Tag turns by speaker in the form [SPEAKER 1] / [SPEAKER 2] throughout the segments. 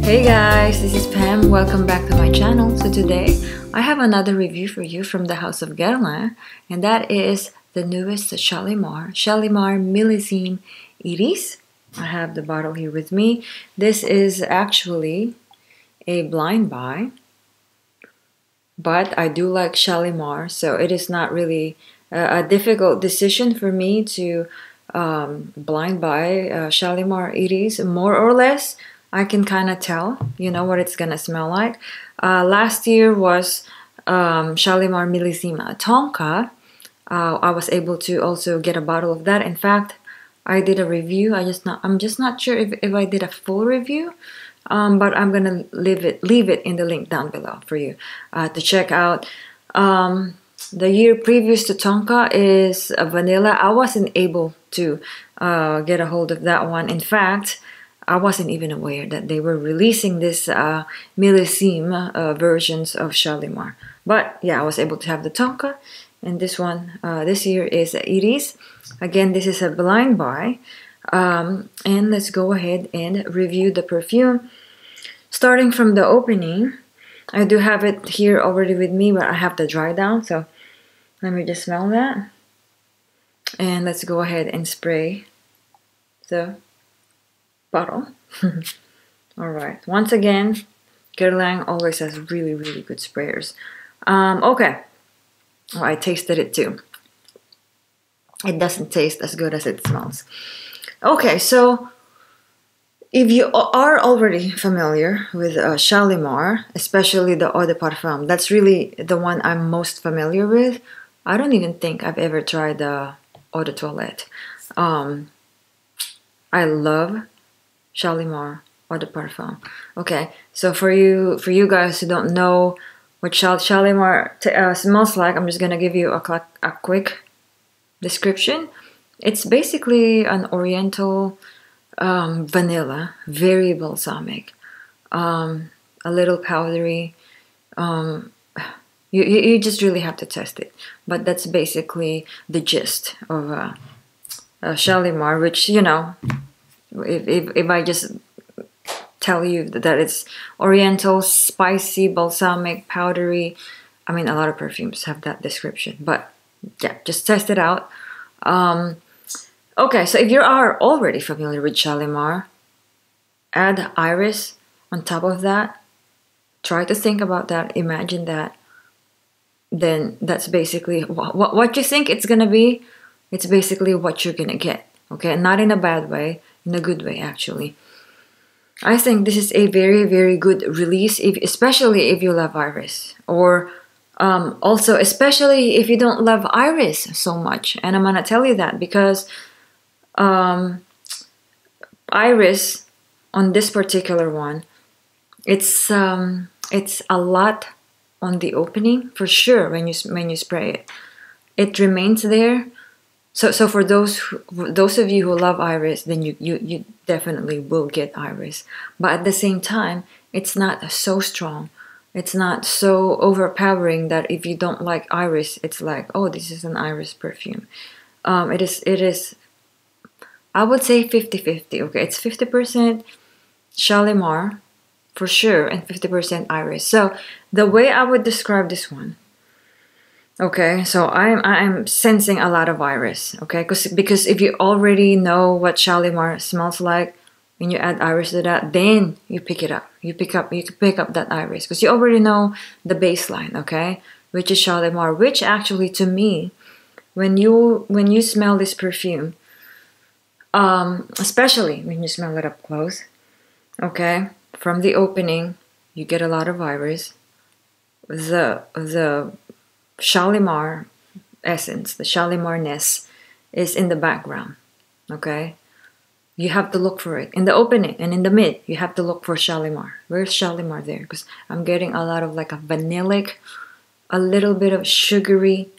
[SPEAKER 1] Hey guys, this is Pam. Welcome back to my channel. So today I have another review for you from the house of Guerlain, and that is the newest Shalimar Millésime Iris. I have the bottle here with me. This is actually a blind buy, but I do like Shalimar, so it is not really a difficult decision for me to blind buy Shalimar Iris. More or less I can kind of tell, you know, what it's gonna smell like. Last year was Shalimar Millesime Tonka. I was able to also get a bottle of that. In fact, I did a review. I'm just not sure if I did a full review, but I'm gonna leave it in the link down below for you to check out. The year previous to Tonka is vanilla. I wasn't able to get a hold of that one. In fact, I wasn't even aware that they were releasing this Millésime versions of Shalimar. But yeah, I was able to have the Tonka, and this one this year is Iris. Again, this is a blind buy. And let's go ahead and review the perfume. Starting from the opening, I do have it here already with me, but I have the dry down. So let me just smell that. And let's go ahead and spray the bottle. Alright, once again, Guerlain always has really good sprayers. Okay, well, I tasted it too. It doesn't taste as good as it smells. Okay, so if you are already familiar with Shalimar, especially the Eau de Parfum, that's really the one I'm most familiar with. I don't even think I've ever tried the Eau de Toilette. I love Shalimar Eau de Parfum. Okay, so for you guys who don't know what Shalimar smells like, I'm just gonna give you a quick description. It's basically an oriental vanilla, very balsamic, a little powdery. You just really have to test it, but that's basically the gist of Shalimar, which, you know, if I just tell you that it's oriental, spicy, balsamic, powdery, I mean, a lot of perfumes have that description, but yeah, just test it out. Okay, so if you are already familiar with Shalimar, add iris on top of that. Try to think about that, imagine that. Then that's basically what you think it's gonna be. It's basically what you're gonna get. Okay, not in a bad way, in a good way actually. I think this is a very good release, especially if you love iris, or also especially if you don't love iris so much. And I'm gonna tell you that because iris on this particular one, it's a lot on the opening for sure. When you spray it, it remains there. So for those of you who love iris, then you definitely will get iris. But at the same time, it's not so strong. It's not so overpowering that if you don't like iris, it's like, oh, this is an iris perfume. It is. I would say 50-50. Okay, it's 50% Shalimar for sure, and 50% iris. So the way I would describe this one. Okay, so I'm sensing a lot of iris. Okay, because if you already know what Shalimar smells like, when you add iris to that, then you pick it up. You pick up that iris because you already know the baseline. Okay, which is Shalimar. Which actually, to me, when you smell this perfume, especially when you smell it up close, okay, from the opening, you get a lot of iris. The Shalimar essence, the Shalimarness is in the background. Okay, you have to look for it in the opening and in the mid. You have to look for Shalimar. Where's Shalimar there? Because I'm getting a lot of like a vanillic, a little bit of sugary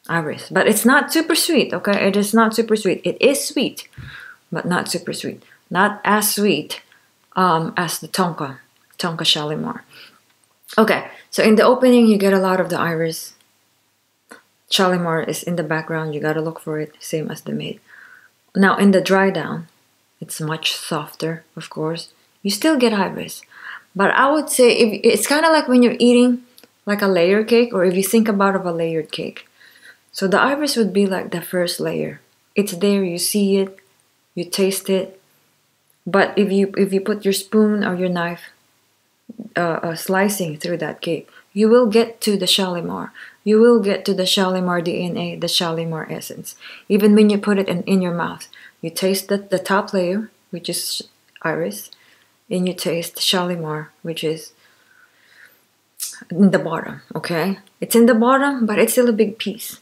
[SPEAKER 1] iris, but it's not super sweet. Okay, it is not super sweet. It is sweet, but not super sweet. Not as sweet as the Tonka Shalimar. Okay, so in the opening you get a lot of the iris. Shalimar is in the background, you gotta look for it, same as the mid. Now in the dry down, it's much softer, of course. You still get iris, But I would say if it's kind of like when you're eating like a layer cake, or if you think about of a layered cake. So the iris would be like the first layer. It's there, you see it, you taste it. But if you put your spoon or your knife slicing through that cake, you will get to the Shalimar. You will get to the Shalimar DNA, the Shalimar essence. Even when you put it in your mouth, you taste the top layer, which is iris, and you taste Shalimar, which is in the bottom. Okay, it's in the bottom, but it's still a big piece.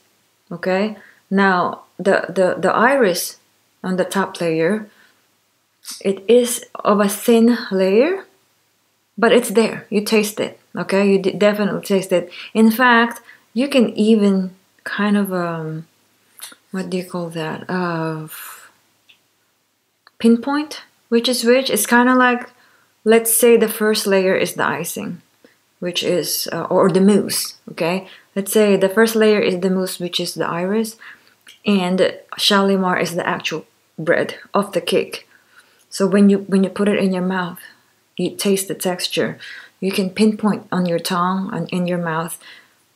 [SPEAKER 1] Okay, now the iris on the top layer, it is of a thin layer, but it's there. You taste it. Okay, you definitely taste it. In fact, you can even kind of what do you call that? Pinpoint which is which. It's kind of like, let's say the first layer is the icing, which is or the mousse. Okay, let's say the first layer is the mousse, which is the iris, and Shalimar is the actual bread of the cake. So when you put it in your mouth, you taste the texture. You can pinpoint on your tongue and in your mouth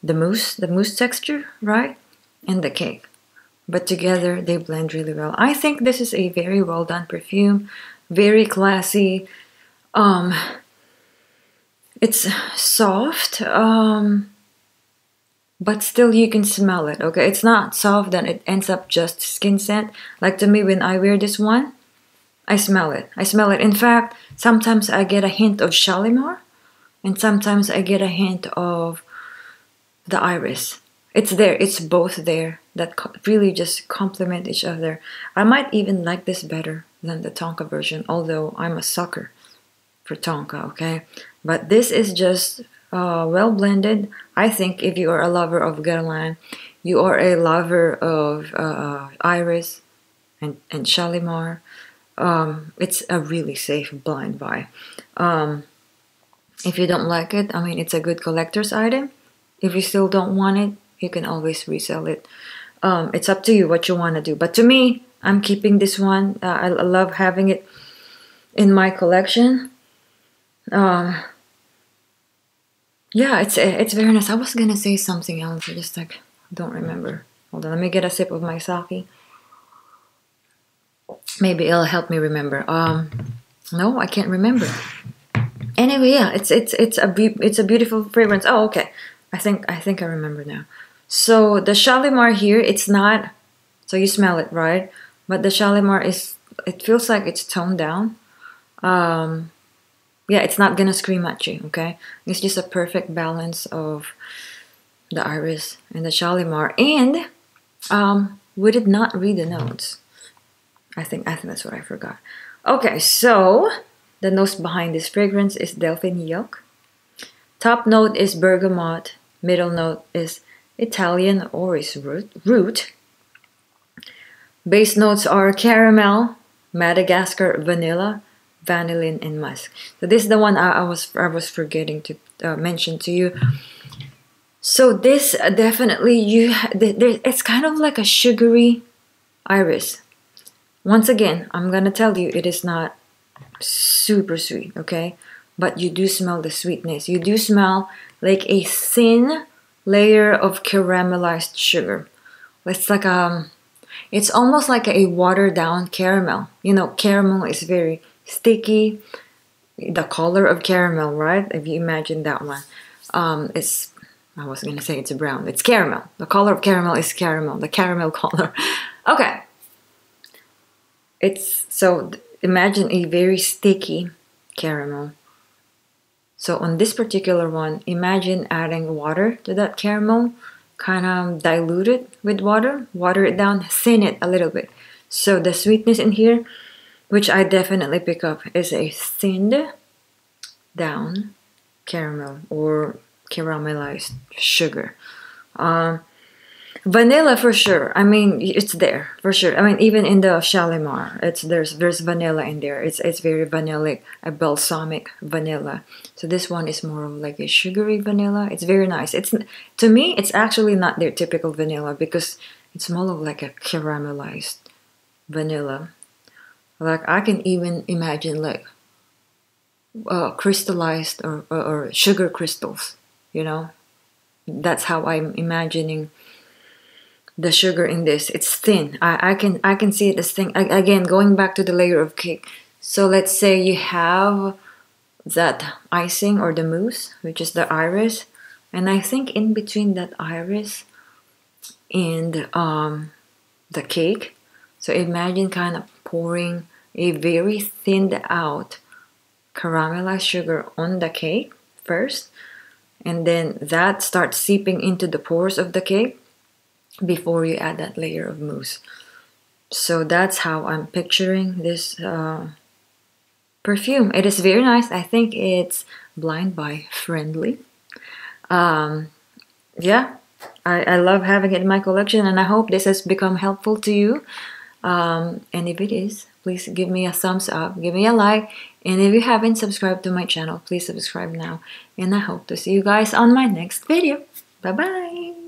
[SPEAKER 1] the mousse texture, right? And the cake. But together they blend really well. I think this is a very well done perfume, very classy. It's soft, but still you can smell it. Okay, it's not soft and it ends up just skin scent. Like to me, when I wear this one, I smell it. I smell it. In fact, sometimes I get a hint of Shalimar, and sometimes I get a hint of the iris. It's there. It's both there. That really just complement each other. I might even like this better than the Tonka version, although I'm a sucker for Tonka, okay? But this is just well blended. I think if you are a lover of Guerlain, you are a lover of iris and Shalimar, it's a really safe blind buy. If you don't like it, I mean, it's a good collector's item. If you still don't want it, you can always resell it. It's up to you what you want to do. But to me, I'm keeping this one. I love having it in my collection. Yeah, it's very nice. I was gonna say something else. I just like don't remember. Hold on, let me get a sip of my sake. Maybe it'll help me remember. No, I can't remember. Anyway, yeah, it's a beautiful fragrance. Oh, okay. I think I remember now. So the Shalimar here, it's not. So you smell it, right? But the Shalimar is. It feels like it's toned down. Yeah, it's not gonna scream at you. Okay, it's just a perfect balance of the iris and the Shalimar. And we did not read the notes. I think that's what I forgot. Okay, so the notes behind this fragrance is Delphine Yolk. Top note is bergamot. Middle note is Italian orris root. Base notes are caramel, Madagascar vanilla, vanillin, and musk. So this is the one I was forgetting to mention to you. So this definitely it's kind of like a sugary iris. Once again, I'm gonna tell you it is not super sweet, okay? But you do smell the sweetness. You do smell like a thin layer of caramelized sugar. It's like it's almost like a watered down caramel. You know, caramel is very sticky. The color of caramel, right? If you imagine that one, I was gonna say it's brown. It's caramel. The color of caramel is caramel. The caramel color. Okay. So imagine a very sticky caramel. So on this particular one, imagine adding water to that caramel, kind of dilute it with water it down, thin it a little bit. So the sweetness in here, which I definitely pick up, is a thinned down caramel or caramelized sugar. Vanilla for sure. I mean, it's there for sure. I mean, even in the Shalimar, there's vanilla in there. It's very vanillic, a balsamic vanilla. So this one is more of like a sugary vanilla. It's very nice. To me, it's actually not their typical vanilla because it's more of like a caramelized vanilla. Like I can even imagine like crystallized or sugar crystals, you know. That's how I'm imagining the sugar in this. It's thin. I can see it as thin. Again, going back to the layer of cake. So let's say you have that icing or the mousse, which is the iris, and I think in between that iris and the cake. So imagine kind of pouring a very thinned out caramelized sugar on the cake first, and then that starts seeping into the pores of the cake before you add that layer of mousse. So that's how I'm picturing this perfume. It is very nice. I think it's blind buy friendly. Yeah, I love having it in my collection, and I hope this has become helpful to you. And if it is, please give me a thumbs up, give me a like, and if you haven't subscribed to my channel, please subscribe now. And I hope to see you guys on my next video. Bye bye.